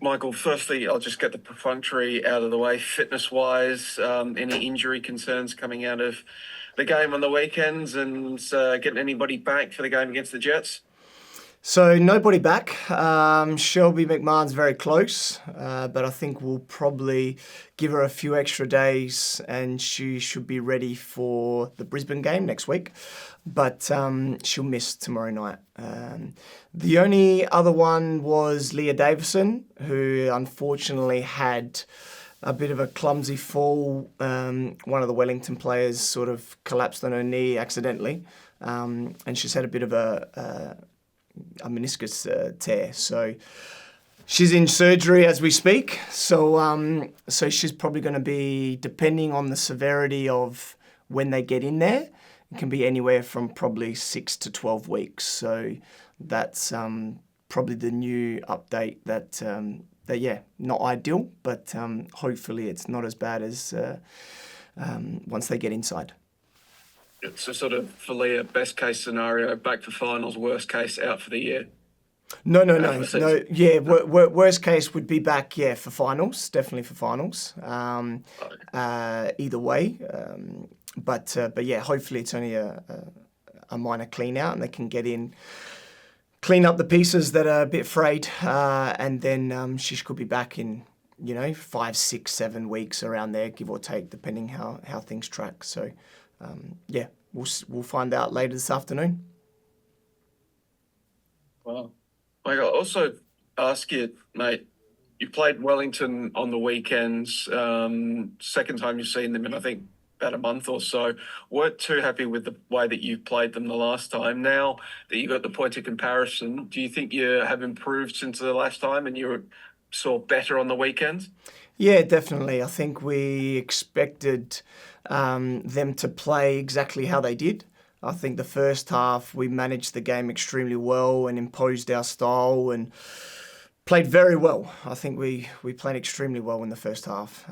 Michael, firstly, I'll just get the perfunctory out of the way. Fitness-wise, any injury concerns coming out of the game on the weekends and getting anybody back for the game against the Jets? So nobody back. Shelby McMahon's very close, but I think we'll probably give her a few extra days and she should be ready for the Brisbane game next week. But she'll miss tomorrow night. The only other one was Leah Davison, who unfortunately had a bit of a clumsy fall. One of the Wellington players sort of collapsed on her knee accidentally, and she's had a bit of a meniscus tear. So she's in surgery as we speak. So she's probably going to be, depending on the severity of when they get in there, it can be anywhere from probably 6 to 12 weeks. So that's probably the new update that not ideal, but hopefully it's not as bad as once they get inside. So sort of, for Leah, best case scenario, back for finals, worst case, out for the year? No. Yeah, worst case would be back, for finals, definitely for finals. Either way. But yeah, hopefully it's only a minor clean out and they can get in, clean up the pieces that are a bit frayed, and then she could be back in, 5, 6, 7 weeks around there, give or take, depending how things track. So, we'll find out later this afternoon. Wow. I'll also ask you, mate, you played Wellington on the weekends, second time you've seen them in, I think, about a month or so. Weren't too happy with the way that you played them the last time. Now that you got the point of comparison, do you think you have improved since the last time and you saw better on the weekends? Yeah, definitely. I think we expected them to play exactly how they did. I think the first half we managed the game extremely well and imposed our style and played very well. I think we played extremely well in the first half.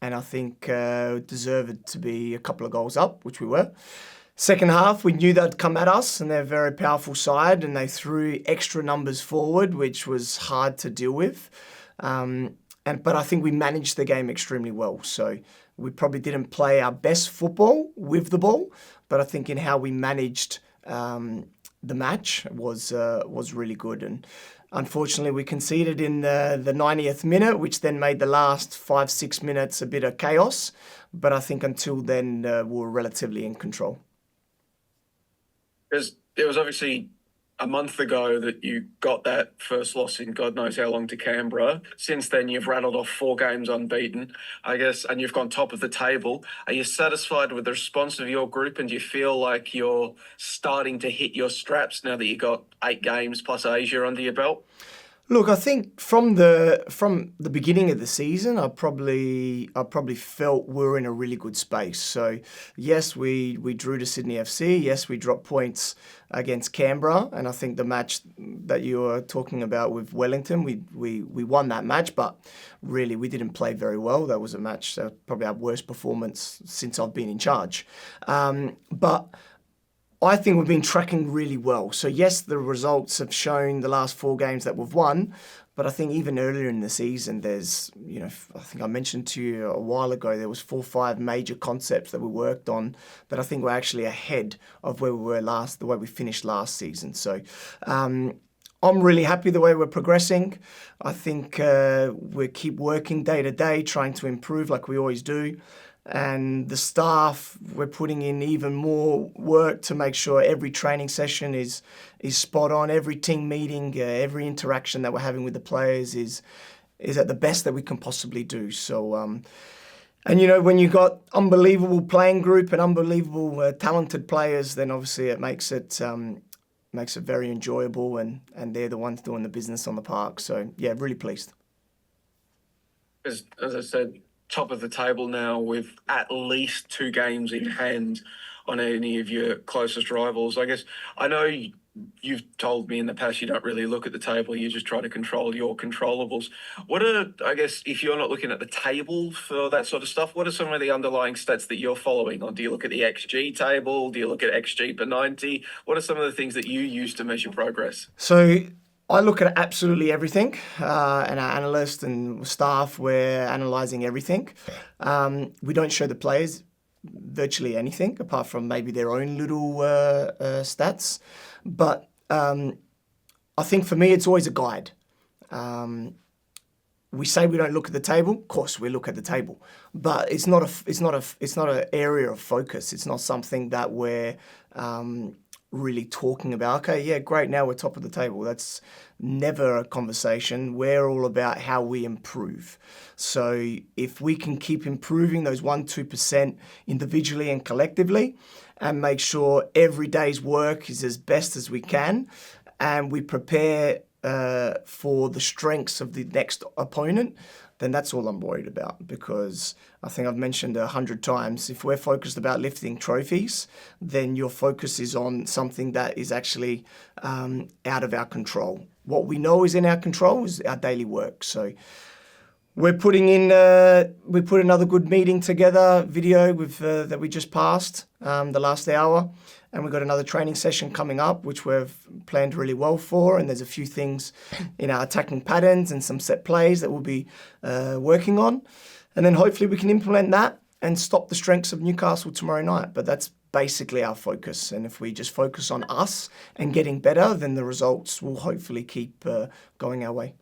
And I think deserved to be a couple of goals up, which we were. Second half, we knew they'd come at us and they're a very powerful side and they threw extra numbers forward, which was hard to deal with. But I think we managed the game extremely well. So we probably didn't play our best football with the ball, but I think in how we managed the match was really good. And unfortunately, we conceded in the 90th minute, which then made the last 5-6 minutes a bit of chaos. But I think until then, we were relatively in control. There was obviously a month ago that you got that first loss in God knows how long to Canberra. Since then, you've rattled off 4 games unbeaten, I guess, and you've gone top of the table. Are you satisfied with the response of your group, and do you feel like you're starting to hit your straps now that you got 8 games plus Asia under your belt? Look, I think from the beginning of the season, I probably felt we were in a really good space. So yes, we drew to Sydney FC. Yes, we dropped points against Canberra, and I think the match that you were talking about with Wellington, we won that match, but really we didn't play very well. That was a match, probably our worst performance since I've been in charge. But I think we've been tracking really well. So yes, the results have shown the last 4 games that we've won, but I think even earlier in the season, there's, I think I mentioned to you a while ago, there was 4 or 5 major concepts that we worked on that I think were actually ahead of where we were the way we finished last season. So I'm really happy the way we're progressing. I think we keep working day to day, trying to improve like we always do. And the staff, we're putting in even more work to make sure every training session is spot on. Every team meeting, every interaction that we're having with the players is at the best that we can possibly do. So, and when you've got unbelievable playing group and unbelievable talented players, then obviously it makes it very enjoyable, and they're the ones doing the business on the park. So yeah, really pleased. As I said, top of the table now with at least 2 games in hand on any of your closest rivals. I guess I know you've told me in the past you don't really look at the table, you just try to control your controllables. I guess, if you're not looking at the table for that sort of stuff, what are some of the underlying stats that you're following? Or do you look at the XG table? Do you look at XG per 90? What are some of the things that you use to measure progress? So I look at absolutely everything, and our analysts and staff, we're analysing everything. We don't show the players virtually anything apart from maybe their own little stats. But I think for me, it's always a guide. We say we don't look at the table. Of course, we look at the table, but it's not an area of focus. It's not something that we're really talking about. Okay, yeah, great. Now we're top of the table. That's never a conversation. We're all about how we improve. So if we can keep improving those 1-2% individually and collectively, and make sure every day's work is as best as we can, and we prepare for the strengths of the next opponent, then that's all I'm worried about, because I think I've mentioned 100 times, if we're focused about lifting trophies, then your focus is on something that is actually out of our control. What we know is in our control is our daily work. So we're putting in, we put another good meeting together, video with that we just passed the last hour. And we've got another training session coming up, which we've planned really well for. And there's a few things in our attacking patterns and some set plays that we'll be working on. And then hopefully we can implement that and stop the strengths of Newcastle tomorrow night. But that's basically our focus. And if we just focus on us and getting better, then the results will hopefully keep going our way.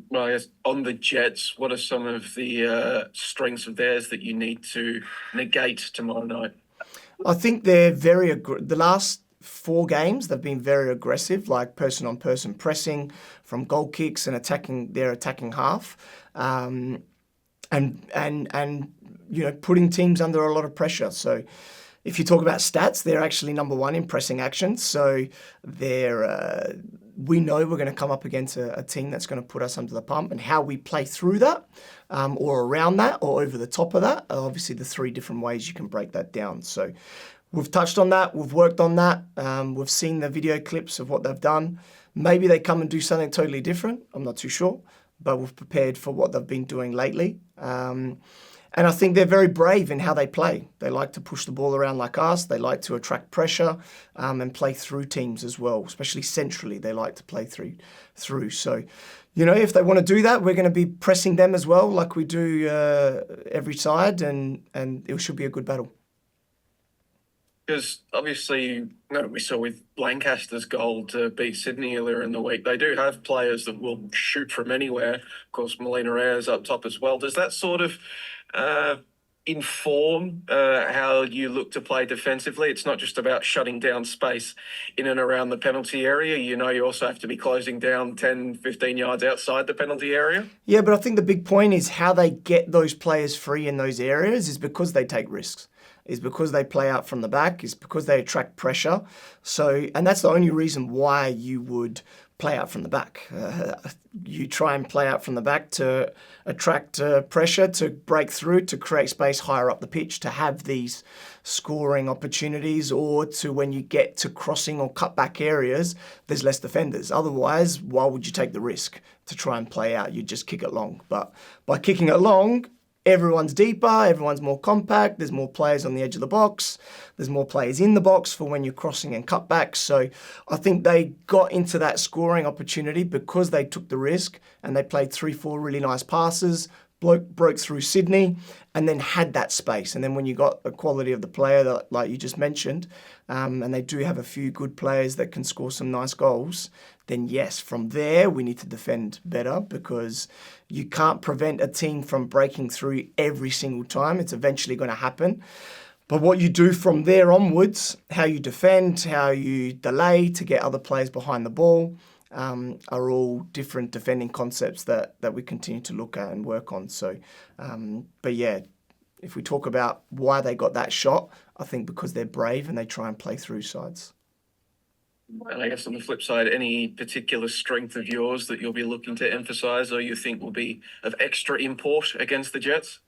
Well, I guess on the Jets, what are some of the strengths of theirs that you need to negate tomorrow night? I think they're the last 4 games, they've been very aggressive, like person-on-person pressing from goal kicks and attacking their attacking half, and putting teams under a lot of pressure. So if you talk about stats, they're actually number 1 in pressing actions. So we know we're going to come up against a team that's going to put us under the pump, and how we play through that, or around that, or over the top of that, are obviously the 3 different ways you can break that down. So we've touched on that, we've worked on that, we've seen the video clips of what they've done. Maybe they come and do something totally different, I'm not too sure, but we've prepared for what they've been doing lately. And I think they're very brave in how they play. They like to push the ball around like us. They like to attract pressure and play through teams as well, especially centrally. They like to play through. So, if they want to do that, we're going to be pressing them as well, like we do every side, and it should be a good battle. Because obviously, we saw with Lancaster's goal to beat Sydney earlier in the week, they do have players that will shoot from anywhere. Of course, Molina Ayers up top as well. Does that sort of inform how you look to play defensively? It's not just about shutting down space in and around the penalty area. You also have to be closing down 10, 15 yards outside the penalty area. Yeah, but I think the big point is how they get those players free in those areas is because they take risks. Is because they play out from the back, is because they attract pressure. So, and that's the only reason why you would play out from the back. You try and play out from the back to attract pressure, to break through, to create space higher up the pitch, to have these scoring opportunities, or to when you get to crossing or cutback areas, there's less defenders. Otherwise, why would you take the risk to try and play out? You just kick it long. But by kicking it long, everyone's deeper, everyone's more compact, there's more players on the edge of the box, there's more players in the box for when you're crossing and cutbacks. So I think they got into that scoring opportunity because they took the risk and they played 3-4 really nice passes, broke through Sydney, and then had that space. And then when you got the quality of the player, that, like you just mentioned, and they do have a few good players that can score some nice goals, then yes, from there we need to defend better, because you can't prevent a team from breaking through every single time. It's eventually going to happen. But what you do from there onwards, how you defend, how you delay to get other players behind the ball, are all different defending concepts that we continue to look at and work on. So, but yeah, if we talk about why they got that shot, I think because they're brave and they try and play through sides. And I guess on the flip side, any particular strength of yours that you'll be looking to emphasise or you think will be of extra import against the Jets?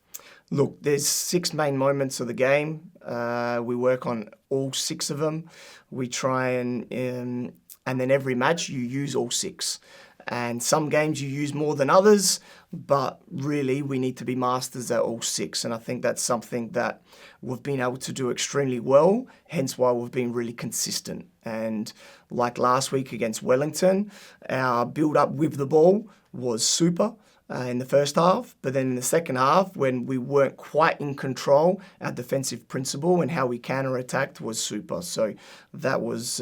Look, there's 6 main moments of the game. We work on all 6 of them. We try and then every match you use all 6. And some games you use more than others, but really we need to be masters at all 6. And I think that's something that we've been able to do extremely well, hence why we've been really consistent. And like last week against Wellington, our build-up with the ball was super in the first half. But then in the second half, when we weren't quite in control, our defensive principle and how we counter-attacked was super. So that was,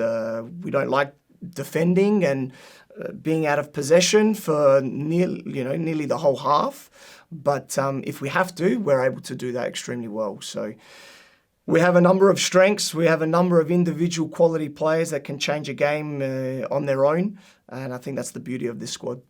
we don't like defending and being out of possession for nearly the whole half. But if we have to, we're able to do that extremely well. So we have a number of strengths. We have a number of individual quality players that can change a game on their own. And I think that's the beauty of this squad.